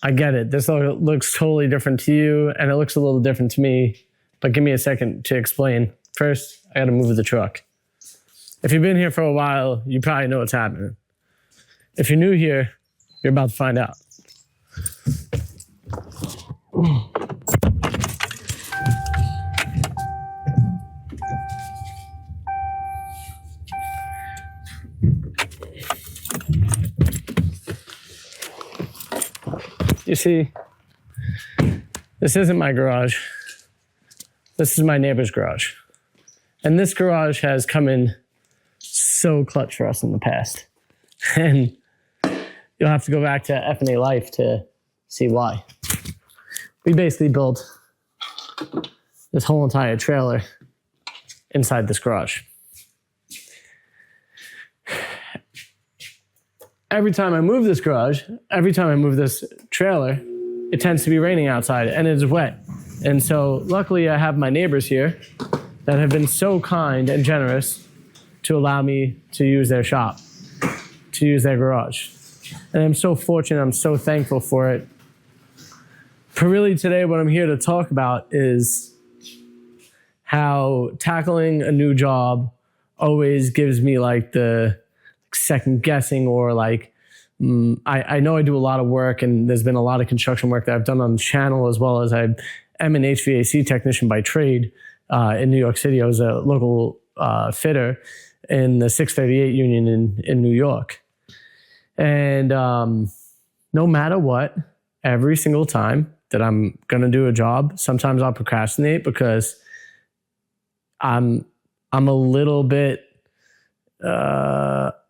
I get it. This looks totally different to you, and it looks a little different to me. But give me a second to explain. First, I got to move the truck. If you've been here for a while, you probably know what's happening. If you're new here, you're about to find out. You see, this isn't my garage. This is my neighbor's garage. And this garage has come in so clutch for us in the past. And you'll have to go back to F&A Life to see why. We basically built this whole entire trailer inside this garage. Every time I move this garage, every time I move this trailer, it tends to be raining outside and it's wet. And so luckily I have my neighbors here that have been so kind and generous to allow me to use their shop, to use their garage. And I'm so fortunate, I'm so thankful for it. But really today what I'm here to talk about is how tackling a new job always gives me like the second guessing, or like, I know I do a lot of work, and there's been a lot of construction work that I've done on the channel, as well as I am an HVAC technician by trade in New York City. I was a local fitter in the 638 union in New York. And no matter what, every single time that I'm going to do a job, sometimes I'll procrastinate because I'm a little bit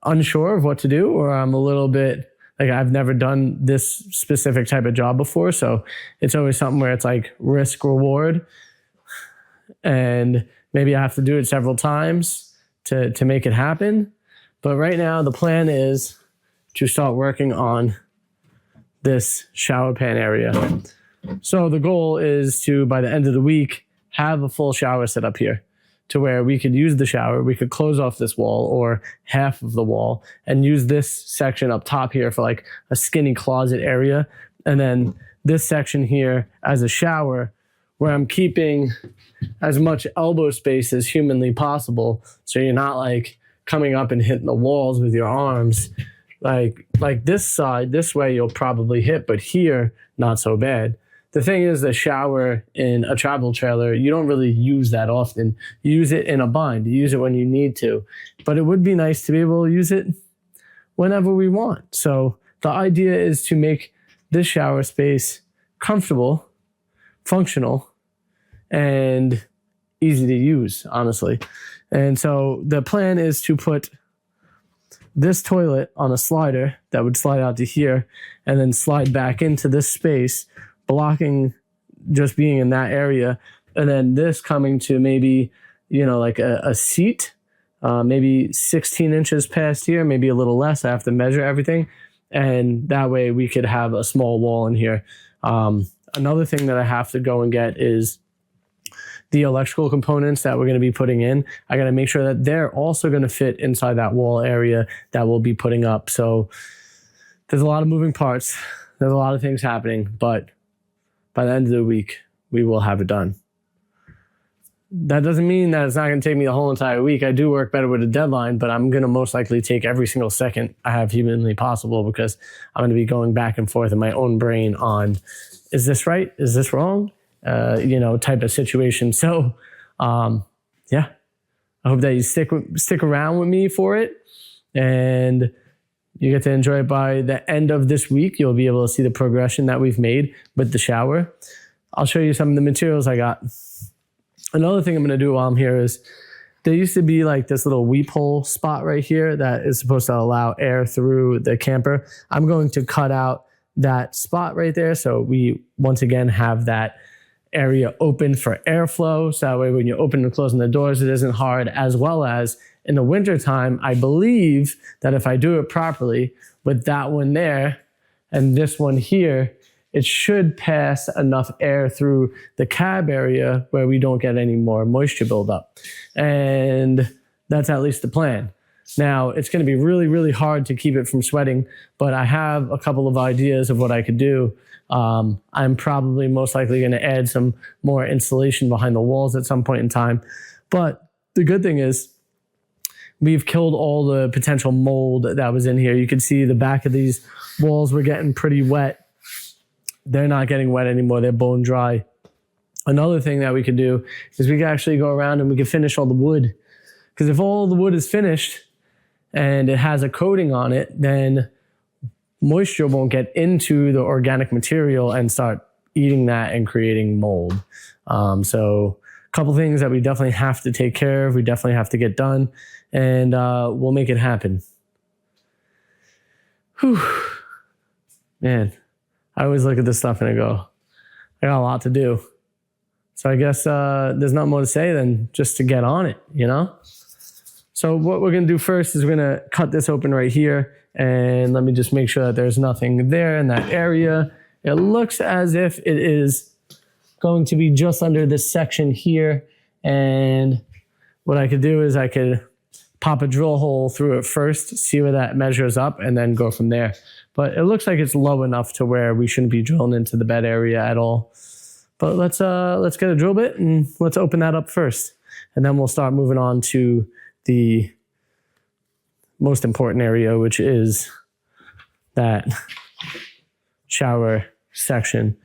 unsure of what to do, or I'm a little bit like, I've never done this specific type of job before. So it's always something where it's like risk reward, and maybe I have to do it several times to make it happen. But right now the plan is to start working on this shower pan area. So the goal is to, by the end of the week, have a full shower set up here, to where we could use the shower, we could close off this wall or half of the wall and use this section up top here for like a skinny closet area. And then this section here as a shower, where I'm keeping as much elbow space as humanly possible. So you're not like coming up and hitting the walls with your arms. Like this side, this way you'll probably hit, but here, not so bad. The thing is, the shower in a travel trailer, you don't really use that often. You use it in a bind. You use it when you need to. But it would be nice to be able to use it whenever we want. So the idea is to make this shower space comfortable, functional, and easy to use, honestly. And so the plan is to put this toilet on a slider that would slide out to here and then slide back into this space, blocking just being in that area. And then this coming to maybe, like a seat, maybe 16 inches past here, maybe a little less. I have to measure everything. And that way we could have a small wall in here. Another thing that I have to go and get is the electrical components that we're going to be putting in. I got to make sure that they're also going to fit inside that wall area that we'll be putting up. So there's a lot of moving parts. There's a lot of things happening, but by the end of the week, we will have it done. That doesn't mean that it's not going to take me the whole entire week. I do work better with a deadline, but I'm going to most likely take every single second I have humanly possible, because I'm going to be going back and forth in my own brain on, is this right? Is this wrong? Type of situation. So, yeah, I hope that you stick around with me for it, and you get to enjoy it. By the end of this week, you'll be able to see the progression that we've made with the shower. I'll show you some of the materials I got. Another thing I'm going to do while I'm here is, there used to be like this little weep hole spot right here that is supposed to allow air through the camper. I'm going to cut out that spot right there, so we once again have that area open for airflow. So that way when you're opening and closing the doors, it isn't hard. As well as in the wintertime, I believe that if I do it properly with that one there and this one here, it should pass enough air through the cab area where we don't get any more moisture buildup. And that's at least the plan. Now, it's going to be really, really hard to keep it from sweating, but I have a couple of ideas of what I could do. I'm probably most likely going to add some more insulation behind the walls at some point in time. But the good thing is we've killed all the potential mold that was in here. You can see the back of these walls were getting pretty wet. They're not getting wet anymore. They're bone dry. Another thing that we could do is we could actually go around and we could finish all the wood. Because if all the wood is finished and it has a coating on it, then moisture won't get into the organic material and start eating that and creating mold. So a couple things that we definitely have to take care of. We definitely have to get done, and we'll make it happen. Whew. Man, I always look at this stuff and I go, I got a lot to do. So I guess there's not more to say than just to get on it, you know? So what we're going to do first is we're going to cut this open right here. And let me just make sure that there's nothing there in that area. It looks as if it is going to be just under this section here. And what I could do is I could pop a drill hole through it first, see where that measures up, and then go from there. But it looks like it's low enough to where we shouldn't be drilling into the bed area at all. But let's get a drill bit and let's open that up first. And then we'll start moving on to the most important area, which is that shower section.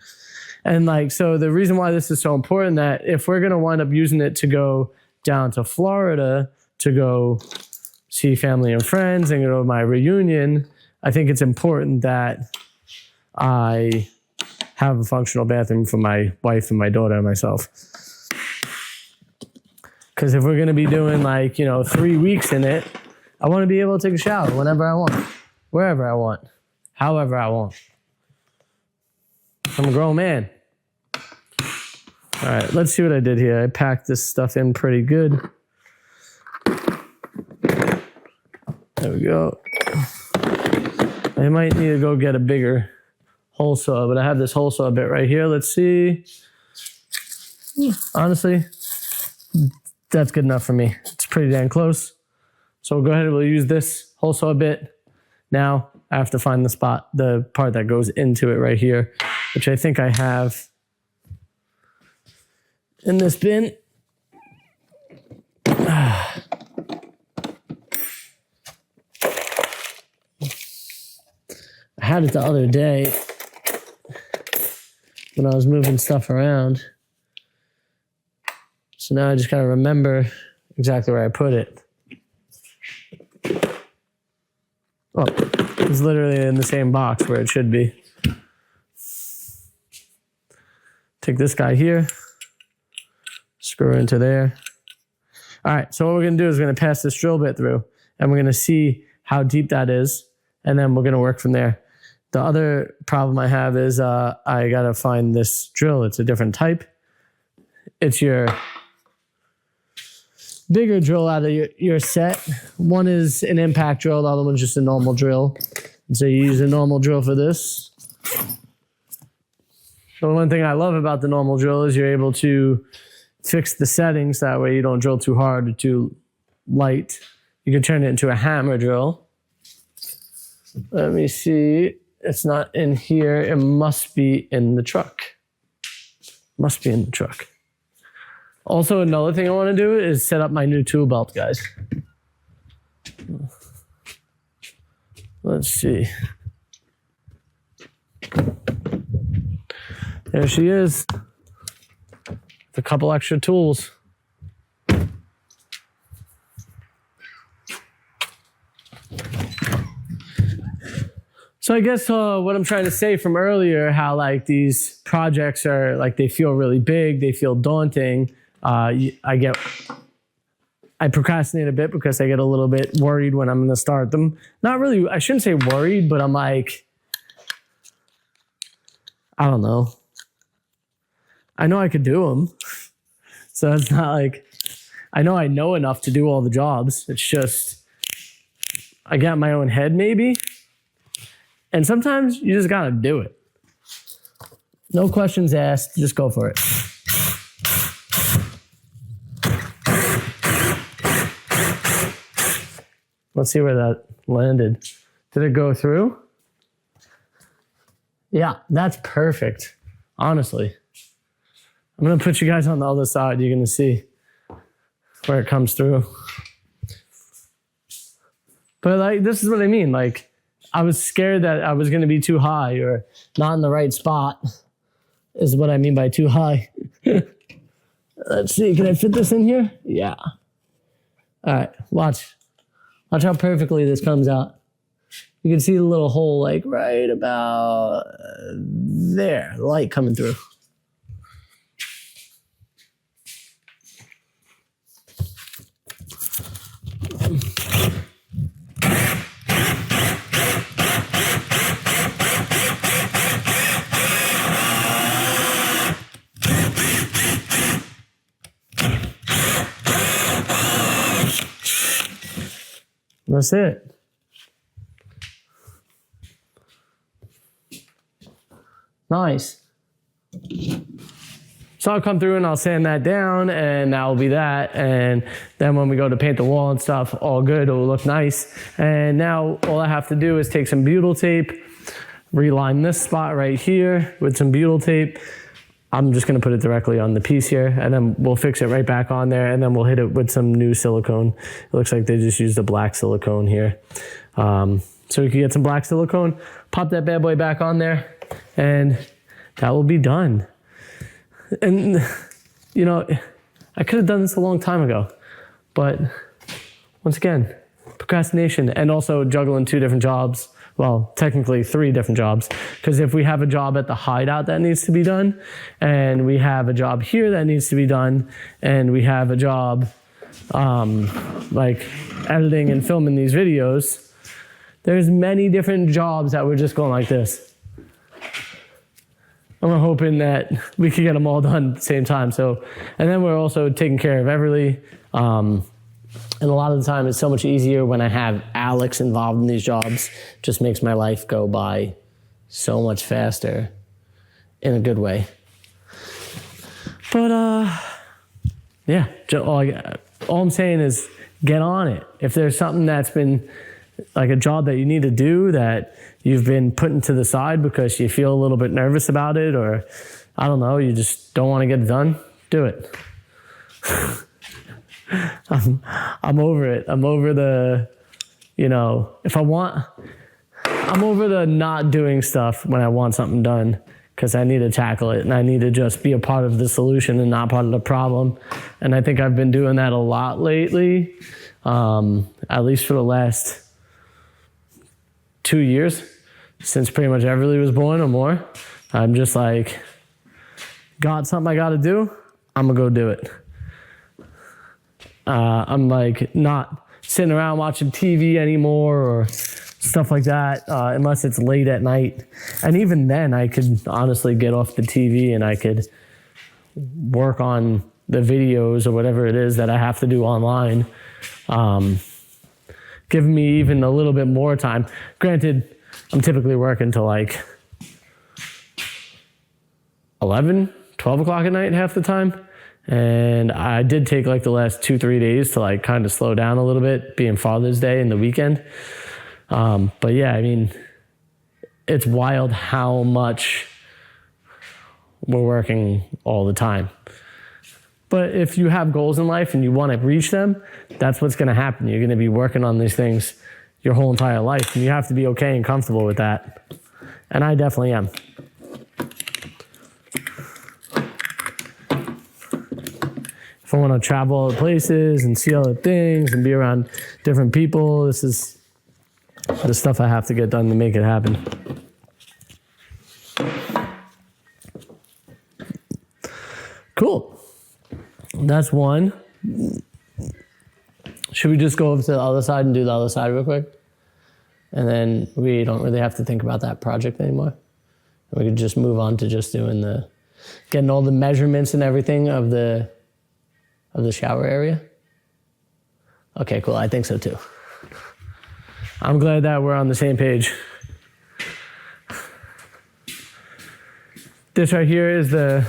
And like, so the reason why this is so important, that if we're going to wind up using it to go down to Florida to go see family and friends and go to my reunion, I think it's important that I have a functional bathroom for my wife and my daughter and myself. Because if we're going to be doing 3 weeks in it, I want to be able to take a shower whenever I want, wherever I want, however I want. I'm a grown man. All right, let's see what I did here. I packed this stuff in pretty good. There we go. I might need to go get a bigger hole saw, but I have this hole saw bit right here. Let's see. Honestly, that's good enough for me. It's pretty damn close. So we'll go ahead and we'll use this hole saw bit. Now I have to find the part that goes into it right here, which I think I have in this bin. I had it the other day when I was moving stuff around. So now I just gotta remember exactly where I put it. Oh, it's literally in the same box where it should be. Take this guy here, screw it into there. All right, so what we're gonna do is we're gonna pass this drill bit through and we're gonna see how deep that is, and then we're gonna work from there. The other problem I have is I gotta find this drill. It's a different type. It's your bigger drill out of your set. One is an impact drill, the other one's just a normal drill. And so you use a normal drill for this. So one thing I love about the normal drill is you're able to fix the settings. That way you don't drill too hard or too light. You can turn it into a hammer drill. Let me see. It's not in here. It must be in the truck. Must be in the truck. Also, another thing I want to do is set up my new tool belt, guys. Let's see. There she is. With a couple extra tools. So I guess what I'm trying to say from earlier, how these projects are they feel really big, they feel daunting. I procrastinate a bit because I get a little bit worried when I'm going to start them. Not really, I shouldn't say worried, but I'm I don't know. I know I could do them. So it's not I know enough to do all the jobs. It's just, I got my own head maybe. And sometimes you just got to do it. No questions asked, just go for it. Let's see where that landed. Did it go through? Yeah, that's perfect. Honestly. I'm going to put you guys on the other side. You're going to see where it comes through. But like, this is what I mean. Like, I was scared that I was going to be too high or not in the right spot is what I mean by too high. Let's see. Can I fit this in here? Yeah. All right. Watch. Watch how perfectly this comes out. You can see the little hole like right about there. The light coming through. That's it. Nice. So I'll come through and I'll sand that down and that will be that. And then when we go to paint the wall and stuff, all good, it will look nice. And now all I have to do is take some butyl tape, reline this spot right here with some butyl tape. I'm just gonna put it directly on the piece here and then we'll fix it right back on there and then we'll hit it with some new silicone. It looks like they just used a black silicone here. So we can get some black silicone, pop that bad boy back on there and that will be done. And you know, I could have done this a long time ago, but once again, procrastination and also juggling 2 different jobs. Well, technically 3 different jobs. Because if we have a job at the hideout that needs to be done, and we have a job here that needs to be done, and we have a job like editing and filming these videos, there's many different jobs that we're just going like this. And we're hoping that we can get them all done at the same time. So, and then we're also taking care of Everly. And a lot of the time it's so much easier when I have Alex involved in these jobs. Just makes my life go by so much faster in a good way. But yeah, all I'm saying is get on it. If there's something that's been like a job that you need to do that you've been putting to the side because you feel a little bit nervous about it, or I don't know, you just don't want to get it done, do it. I'm over it. I'm over the, you know, I'm over the not doing stuff when I want something done because I need to tackle it and I need to just be a part of the solution and not part of the problem. And I think I've been doing that a lot lately, at least for the last 2 years, since pretty much Everly was born or more. I'm just like, got something I got to do, I'm going to go do it. I'm like not sitting around watching TV anymore or stuff like that, unless it's late at night. And even then I could honestly get off the TV and I could work on the videos or whatever it is that I have to do online. Giving me even a little bit more time. Granted, I'm typically working till like 11, 12 o'clock at night half the time. And I did take like the last 2-3 days to like kind of slow down a little bit, being Father's Day and the weekend. But yeah, I mean, it's wild how much we're working all the time. But if you have goals in life and you want to reach them, that's what's going to happen. You're going to be working on these things your whole entire life. And you have to be okay and comfortable with that. And I definitely am. If I want to travel other places and see other things and be around different people, this is the stuff I have to get done to make it happen. Cool. That's one. Should we just go over to the other side and do the other side real quick? And then we don't really have to think about that project anymore. We could just move on to just doing getting all the measurements and everything of the shower area. Okay, cool. I think so too. I'm glad that we're on the same page. This right here is the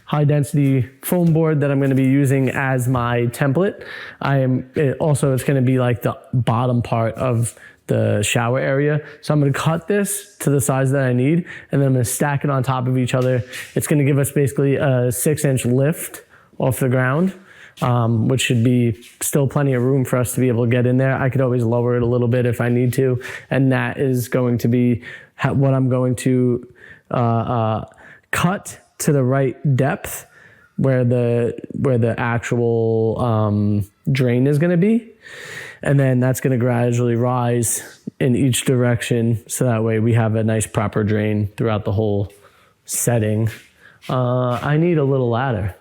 high density foam board that I'm going to be using as my template. it's going to be like the bottom part of the shower area. So I'm going to cut this to the size that I need, and then I'm going to stack it on top of each other. It's going to give us basically a 6-inch lift off the ground, which should be still plenty of room for us to be able to get in there. I could always lower it a little bit if I need to. And that is going to be what I'm going to cut to the right depth where the actual drain is going to be. And then that's going to gradually rise in each direction, so that way we have a nice proper drain throughout the whole setting. I need a little ladder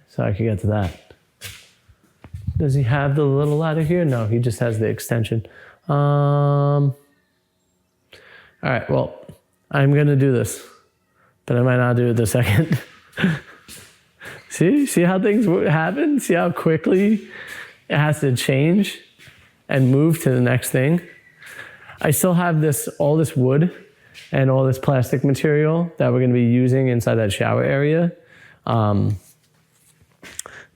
so I can get to that. Does he have the little ladder here? No, he just has the extension. All right, well, I'm going to do this, but I might not do it the second. See how things happen? See how quickly it has to change and move to the next thing? I still have all this wood and all this plastic material that we're going to be using inside that shower area.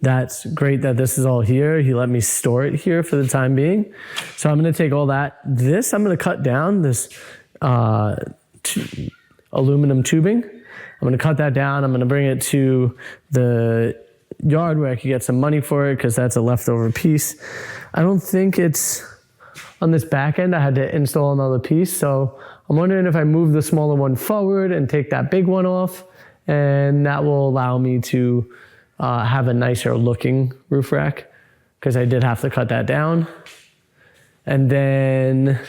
That's great that this is all here. He let me store it here for the time being. So I'm going to take all that. This I'm going to cut down, this aluminum tubing. I'm going to cut that down. I'm going to bring it to the yard where I could get some money for it, because that's a leftover piece. I don't think it's on this back end. I had to install another piece. So I'm wondering if I move the smaller one forward and take that big one off, and that will allow me to have a nicer looking roof rack, because I did have to cut that down. And then,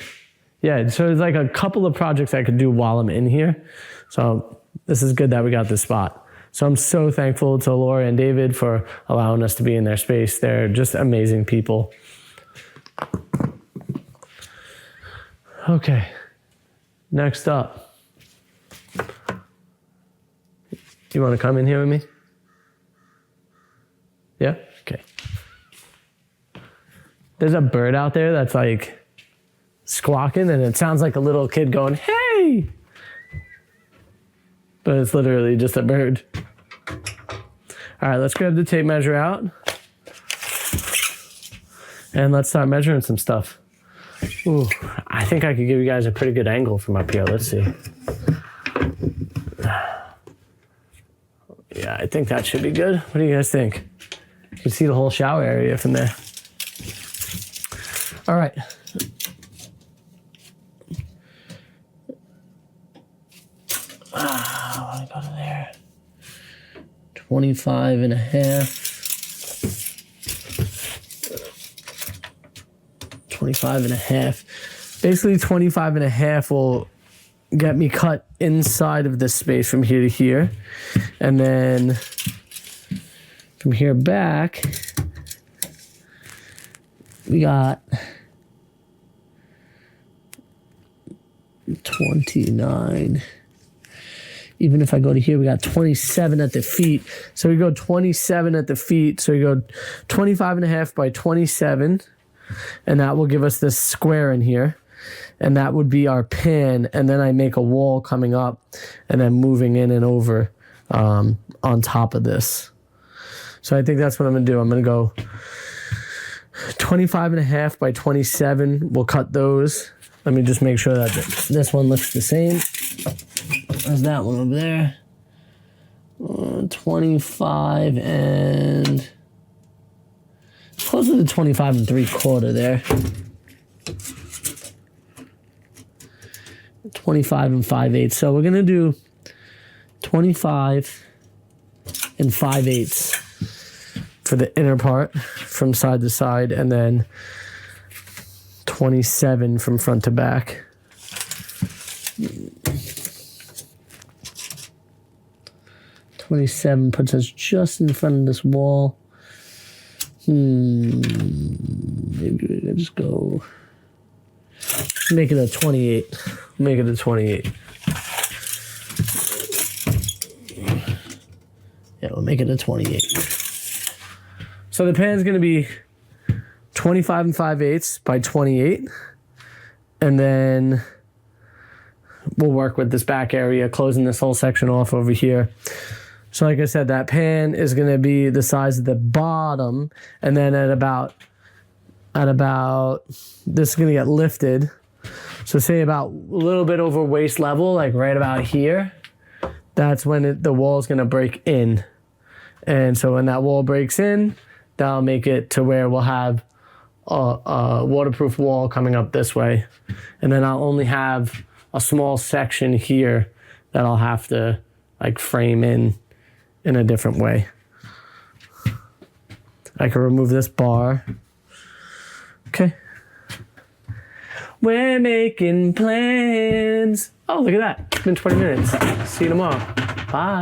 yeah, so there's like a couple of projects I could do while I'm in here. So this is good that we got this spot. So I'm so thankful to Laura and David for allowing us to be in their space. They're just amazing people. Okay, next up. You want to come in here with me? Yeah? Okay. There's a bird out there that's like squawking, and it sounds like a little kid going, "Hey!" But it's literally just a bird. All right, let's grab the tape measure out. And let's start measuring some stuff. Ooh, I think I could give you guys a pretty good angle from up here. Let's see. Yeah, I think that should be good. What do you guys think? You can see the whole shower area from there. All right. I want to go to there. 25 and a half. 25 and a half. Basically 25 and a half will get me cut inside of this space from here to here. And then from here back, we got 29. Even if I go to here, we got 27 at the feet. So we go 27 at the feet. So we go 25 and a half by 27. And that will give us this square in here. And that would be our pan. And then I make a wall coming up and then moving in and over on top of this. So I think that's what I'm going to do. I'm going to go 25 and a half by 27. We'll cut those. Let me just make sure that this one looks the same as that one over there. 25 and... closer to 25 and 3/4 there. 25 and 5/8. So we're going to do 25 and 5/8 for the inner part from side to side, and then 27 from front to back. "27 puts us just in front of this wall. Maybe we can just go... make it a 28. Make it a 28. Yeah, we'll make it a 28. So the pan's going to be 25 and 5/8 by 28. And then we'll work with this back area, closing this whole section off over here. So like I said, that pan is going to be the size of the bottom, and then at about this is going to get lifted. So say about a little bit over waist level, like right about here. That's when the wall is going to break in. And so when that wall breaks in, that'll make it to where we'll have a waterproof wall coming up this way. And then I'll only have a small section here that I'll have to like frame in a different way. I can remove this bar. Okay. We're making plans. Oh, look at that. It's been 20 minutes. See you tomorrow. Bye.